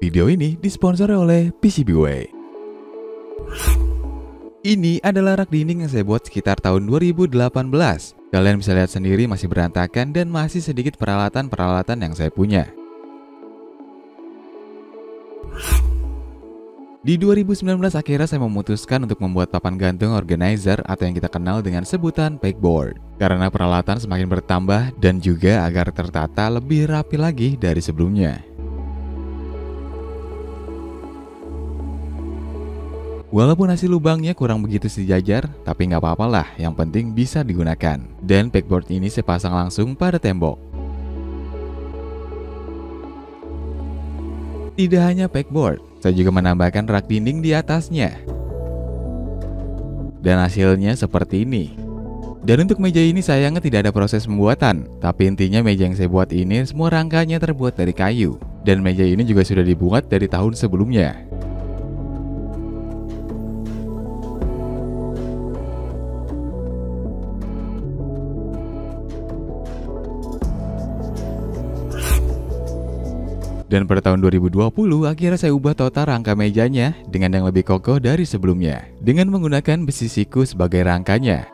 Video ini disponsori oleh PCBWay. Ini adalah rak dinding yang saya buat sekitar tahun 2018. Kalian bisa lihat sendiri masih berantakan dan masih sedikit peralatan-peralatan yang saya punya. Di 2019 akhirnya saya memutuskan untuk membuat papan gantung organizer atau yang kita kenal dengan sebutan pegboard. Karena peralatan semakin bertambah dan juga agar tertata lebih rapi lagi dari sebelumnya. Walaupun hasil lubangnya kurang begitu sejajar, tapi nggak apa-apa lah, yang penting bisa digunakan. Dan pegboard ini saya pasang langsung pada tembok. Tidak hanya pegboard, saya juga menambahkan rak dinding di atasnya. Dan hasilnya seperti ini. Dan untuk meja ini sayangnya tidak ada proses pembuatan, tapi intinya meja yang saya buat ini semua rangkanya terbuat dari kayu. Dan meja ini juga sudah dibuat dari tahun sebelumnya. Dan pada tahun 2020 akhirnya saya ubah total rangka mejanya dengan yang lebih kokoh dari sebelumnya dengan menggunakan besi siku sebagai rangkanya.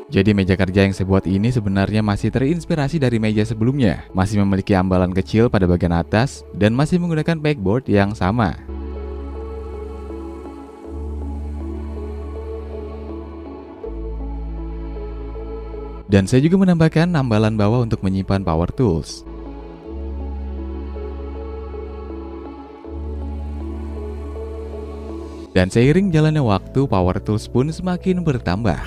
Jadi meja kerja yang saya buat ini sebenarnya masih terinspirasi dari meja sebelumnya. Masih memiliki ambalan kecil pada bagian atas dan masih menggunakan pegboard yang sama. Dan saya juga menambahkan ambalan bawah untuk menyimpan power tools. Dan seiring jalannya waktu, power tools pun semakin bertambah.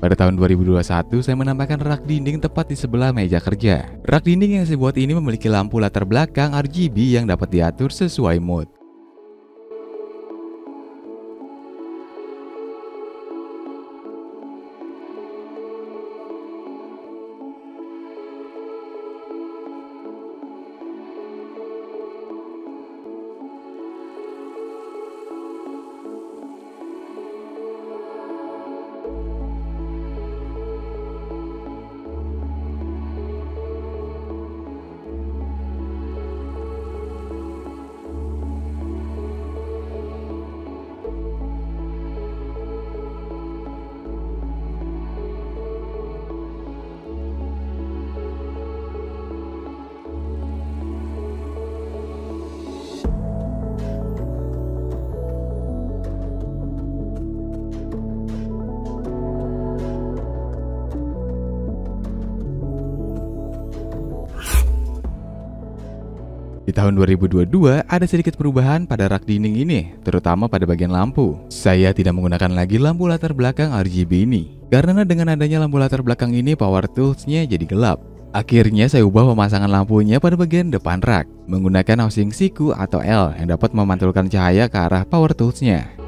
Pada tahun 2021, saya menambahkan rak dinding tepat di sebelah meja kerja. Rak dinding yang saya buat ini memiliki lampu latar belakang RGB yang dapat diatur sesuai mood. Di tahun 2022 ada sedikit perubahan pada rak dinding ini, terutama pada bagian lampu. Saya tidak menggunakan lagi lampu latar belakang RGB ini, karena dengan adanya lampu latar belakang ini power toolsnya jadi gelap. Akhirnya saya ubah pemasangan lampunya pada bagian depan rak, menggunakan housing siku atau L yang dapat memantulkan cahaya ke arah power toolsnya.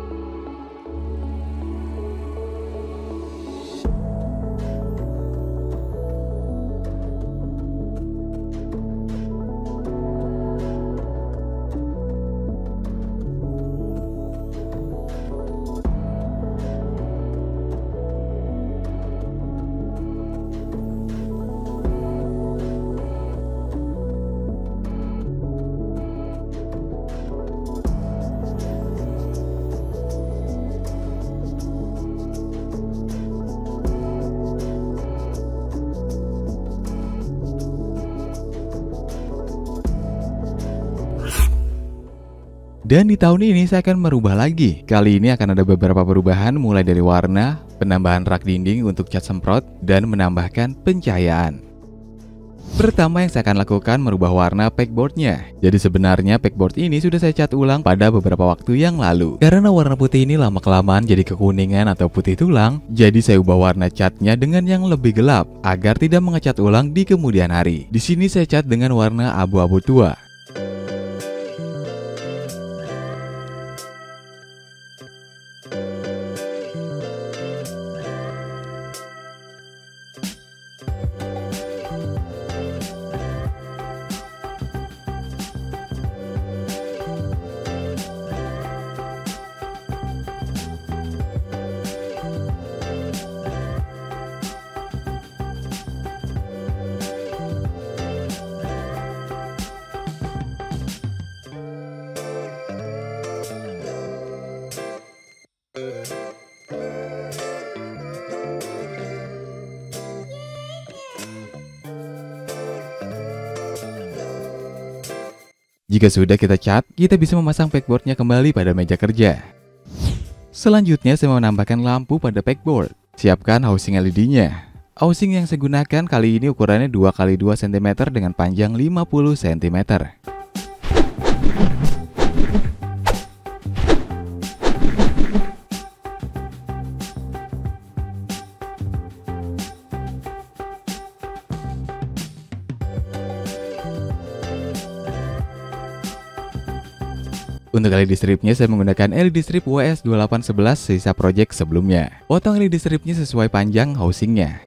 Dan di tahun ini saya akan merubah lagi. Kali ini akan ada beberapa perubahan mulai dari warna, penambahan rak dinding untuk cat semprot, dan menambahkan pencahayaan. Pertama yang saya akan lakukan merubah warna pegboardnya. Jadi sebenarnya pegboard ini sudah saya cat ulang pada beberapa waktu yang lalu. Karena warna putih ini lama-kelamaan jadi kekuningan atau putih tulang, jadi saya ubah warna catnya dengan yang lebih gelap agar tidak mengecat ulang di kemudian hari. Di sini saya cat dengan warna abu-abu tua. Jika sudah kita cat, kita bisa memasang pegboardnya kembali pada meja kerja. Selanjutnya saya menambahkan lampu pada pegboard. Siapkan housing LED-nya. Housing yang saya gunakan kali ini ukurannya 2x2 cm dengan panjang 50 cm. Untuk LED stripnya saya menggunakan LED strip WS2811 sisa project sebelumnya. Potong LED stripnya sesuai panjang housingnya.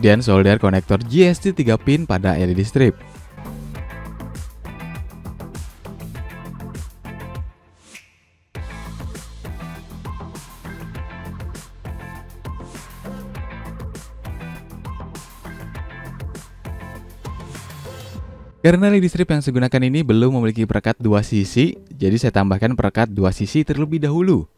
Dan solder konektor JST 3 pin pada LED strip. Karena LED strip yang saya gunakan ini belum memiliki perekat 2 sisi, jadi saya tambahkan perekat 2 sisi terlebih dahulu.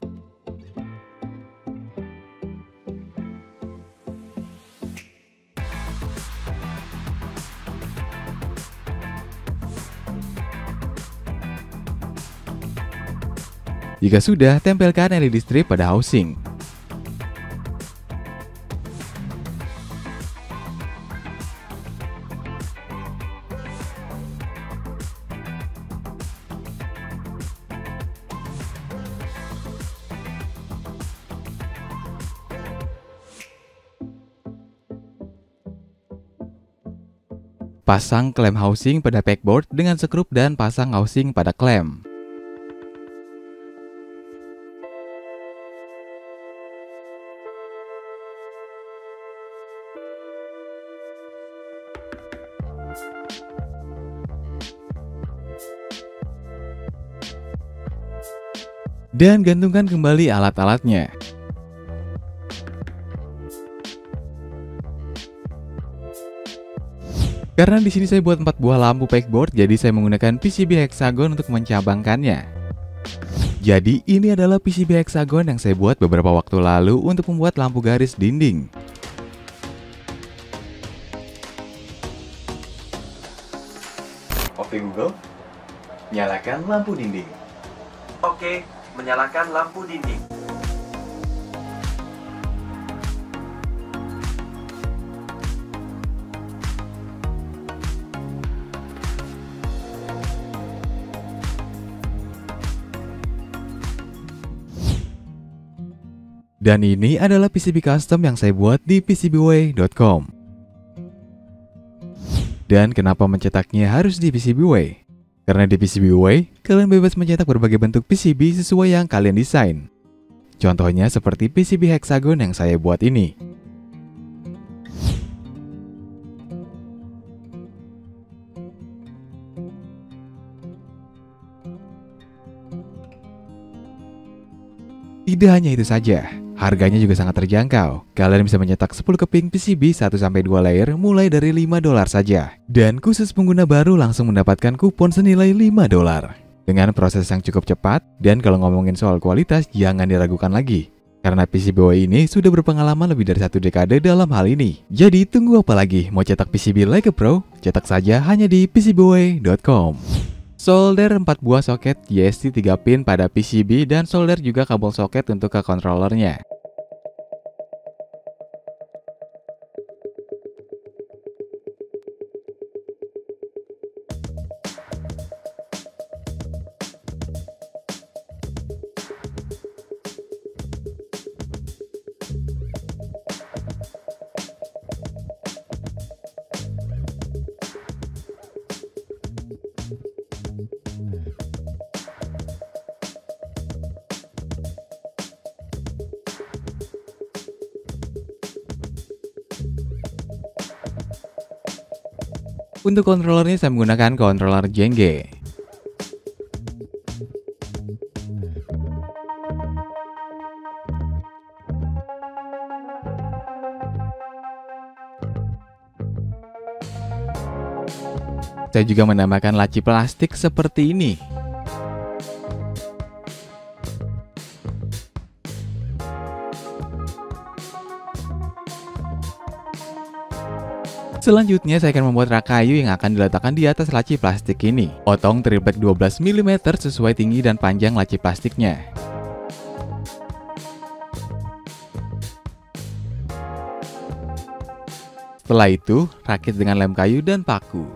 Jika sudah, tempelkan LED strip pada housing. Pasang klem housing pada pegboard dengan skrup dan pasang housing pada klem. Dan gantungkan kembali alat-alatnya. Karena di sini saya buat 4 buah lampu pegboard, jadi saya menggunakan PCB hexagon untuk mencabangkannya. Jadi ini adalah PCB hexagon yang saya buat beberapa waktu lalu untuk membuat lampu garis dinding. Oke Google, nyalakan lampu dinding. Oke, menyalakan lampu dinding. Dan ini adalah PCB custom yang saya buat di PCBWay.com. Dan kenapa mencetaknya harus di PCBWay? Karena di PCBWay, kalian bebas mencetak berbagai bentuk PCB sesuai yang kalian desain. Contohnya seperti PCB hexagon yang saya buat ini. Tidak hanya itu saja, harganya juga sangat terjangkau. Kalian bisa mencetak 10 keping PCB 1-2 layer mulai dari $5 saja. Dan khusus pengguna baru langsung mendapatkan kupon senilai $5. Dengan proses yang cukup cepat, dan kalau ngomongin soal kualitas jangan diragukan lagi. Karena PCBWay ini sudah berpengalaman lebih dari 1 dekade dalam hal ini. Jadi tunggu apa lagi? Mau cetak PCB like a pro? Cetak saja hanya di PCBWay.com. Solder 4 buah soket JST 3 pin pada PCB dan solder juga kabel soket untuk ke controllernya. Untuk controllernya saya menggunakan controller Jenge. Saya juga menambahkan laci plastik seperti ini. Selanjutnya saya akan membuat rak kayu yang akan diletakkan di atas laci plastik ini. Potong triplek 12 mm sesuai tinggi dan panjang laci plastiknya. Setelah itu, rakit dengan lem kayu dan paku.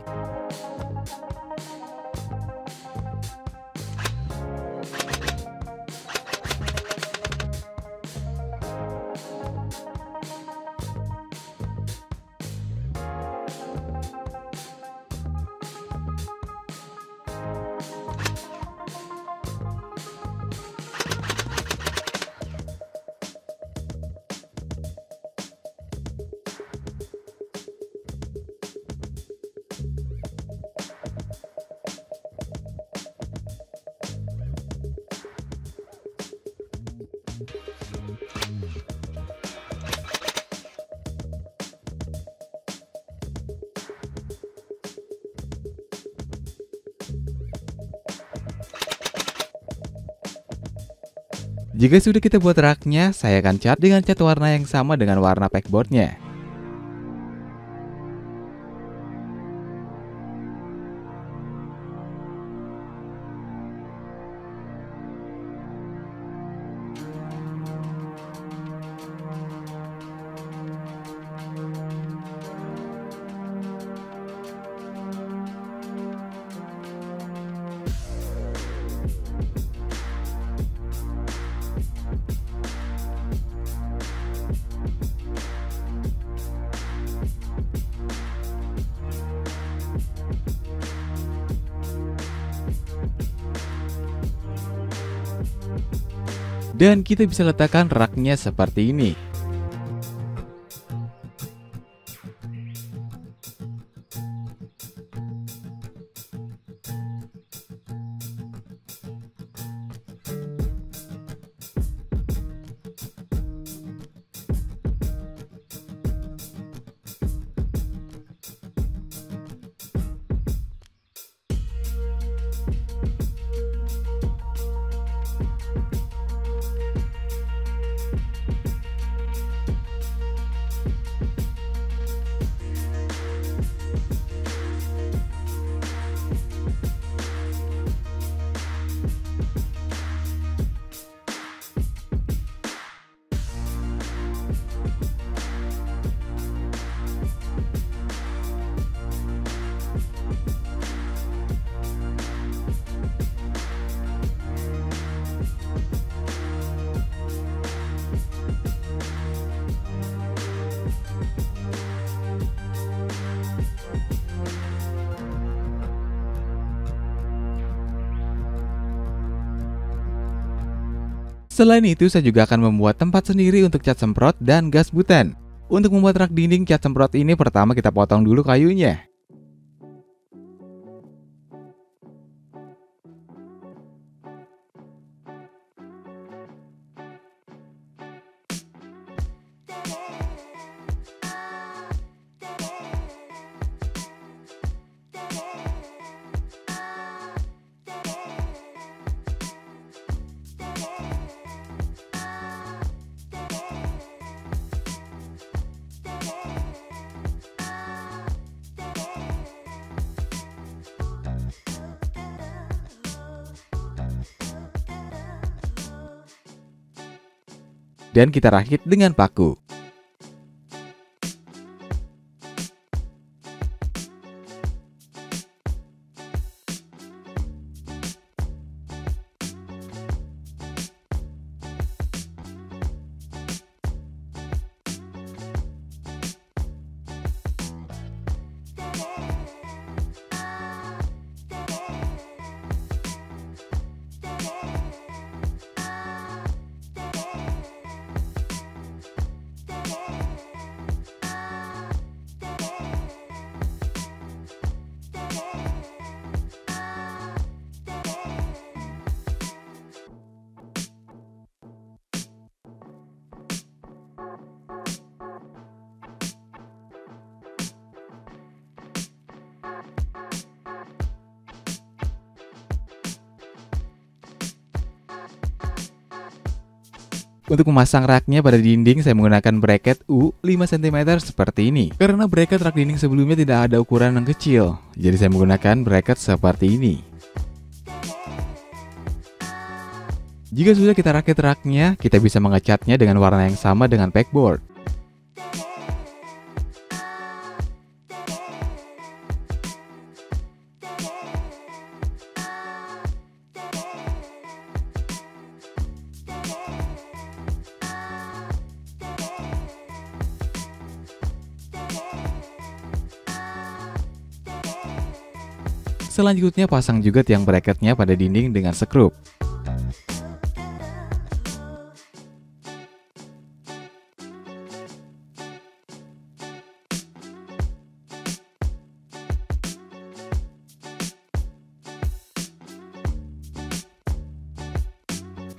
Jika sudah kita buat raknya, saya akan cat dengan cat warna yang sama dengan warna pegboardnya. Dan kita bisa letakkan raknya seperti ini. Selain itu, saya juga akan membuat tempat sendiri untuk cat semprot dan gas butan. Untuk membuat rak dinding cat semprot ini, pertama kita potong dulu kayunya. dan kita rakit dengan paku. Untuk memasang raknya pada dinding, saya menggunakan bracket U 5 cm seperti ini. Karena bracket rak dinding sebelumnya tidak ada ukuran yang kecil, jadi saya menggunakan bracket seperti ini. Jika sudah kita rakit raknya, kita bisa mengecatnya dengan warna yang sama dengan pegboard. Selanjutnya pasang juga tiang bracketnya pada dinding dengan skrup.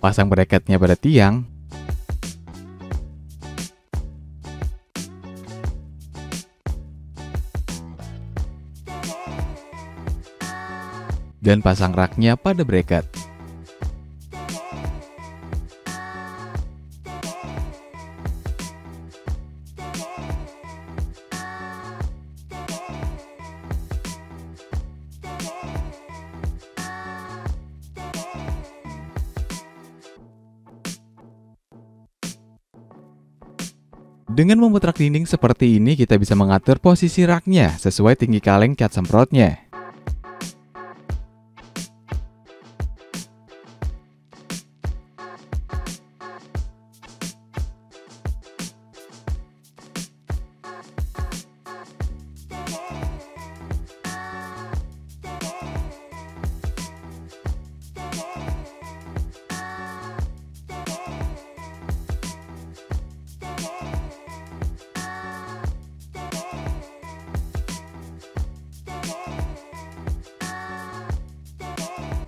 Pasang bracketnya pada tiang. Dan pasang raknya pada bracket. Dengan membuat rak dinding seperti ini, kita bisa mengatur posisi raknya sesuai tinggi kaleng cat semprotnya.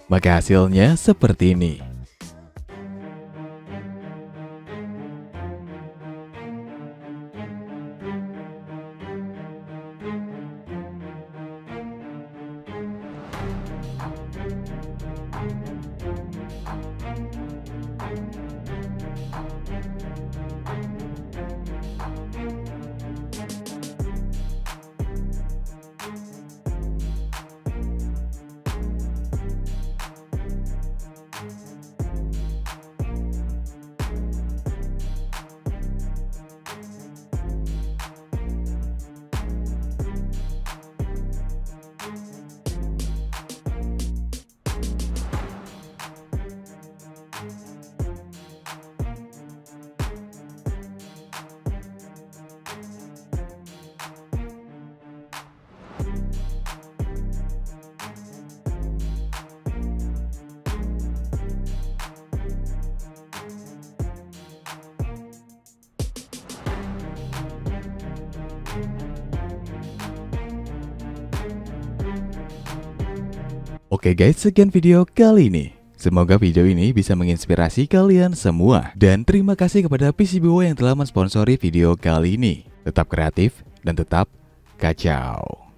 Maka hasilnya seperti ini. Oke guys, sekian video kali ini. Semoga video ini bisa menginspirasi kalian semua. Dan terima kasih kepada PCBWay yang telah mensponsori video kali ini. Tetap kreatif dan tetap kacau.